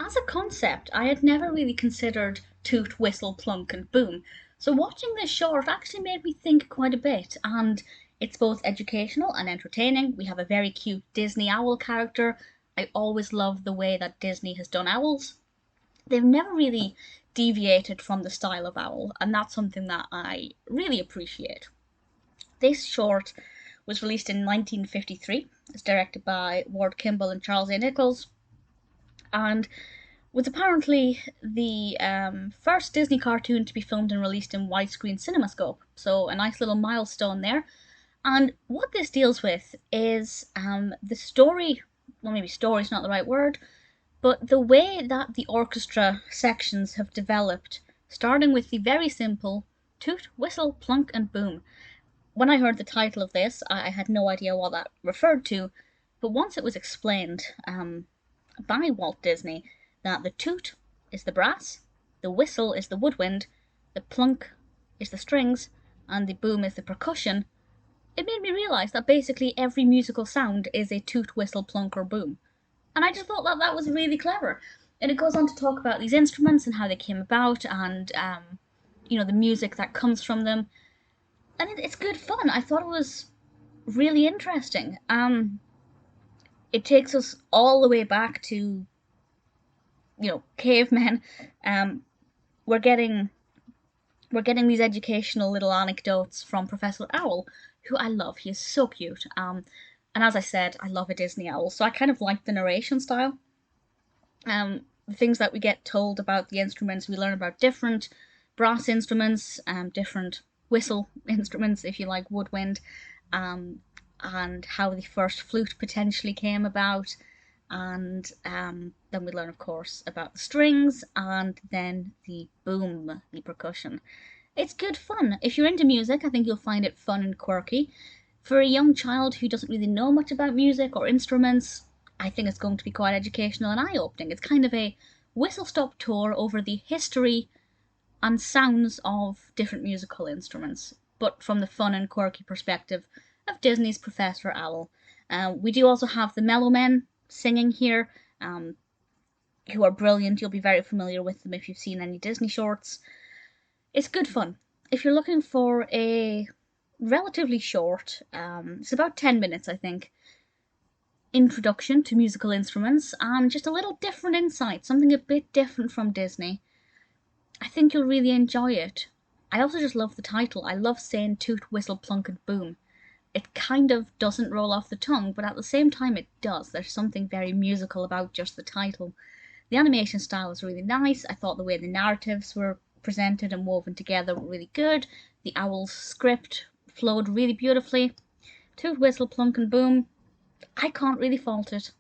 As a concept, I had never really considered Toot, Whistle, Plunk, and Boom. So watching this short actually made me think quite a bit, and it's both educational and entertaining. We have a very cute Disney owl character. I always love the way that Disney has done owls. They've never really deviated from the style of owl, and that's something that I really appreciate. This short was released in 1953. It's directed by Walt Kimball and Charles A. Nichols, and was apparently the first Disney cartoon to be filmed and released in widescreen CinemaScope. So a nice little milestone there. And what this deals with is the story. Well, maybe story is not the right word, but the way that the orchestra sections have developed, starting with the very simple toot, whistle, plunk, and boom. When I heard the title of this, I had no idea what that referred to, but once it was explained by Walt Disney that the toot is the brass, the whistle is the woodwind, the plunk is the strings, and the boom is the percussion, it made me realise that basically every musical sound is a toot, whistle, plunk, or boom. And I just thought that that was really clever. And it goes on to talk about these instruments and how they came about, and the music that comes from them. And it's good fun. I thought it was really interesting. It takes us all the way back to cavemen. We're getting these educational little anecdotes from Professor Owl, who I love. He is so cute. And as I said, I love a Disney owl, so I kind of like the narration style. The things that we get told about the instruments, we learn about different brass instruments, different whistle instruments, if you like, woodwind, and how the first flute potentially came about. And then we learn, of course, about the strings, and then the boom, the percussion. It's good fun. If you're into music, I think you'll find it fun and quirky. For a young child who doesn't really know much about music or instruments, I think it's going to be quite educational and eye-opening. It's kind of a whistle-stop tour over the history and sounds of different musical instruments, but from the fun and quirky perspective of Disney's Professor Owl. We do also have the Mellomen singing here, who are brilliant. You'll be very familiar with them if you've seen any Disney shorts. It's good fun. If you're looking for a relatively short, it's about 10 minutes, I think, introduction to musical instruments, and just a little different insight, something a bit different from Disney, I think you'll really enjoy it. I also just love the title. I love saying toot, whistle, plunk, and boom. It kind of doesn't roll off the tongue, but at the same time it does. There's something very musical about just the title. The animation style is really nice. I thought the way the narratives were presented and woven together were really good. The owl's script flowed really beautifully. Toot, whistle, plunk, and boom. I can't really fault it.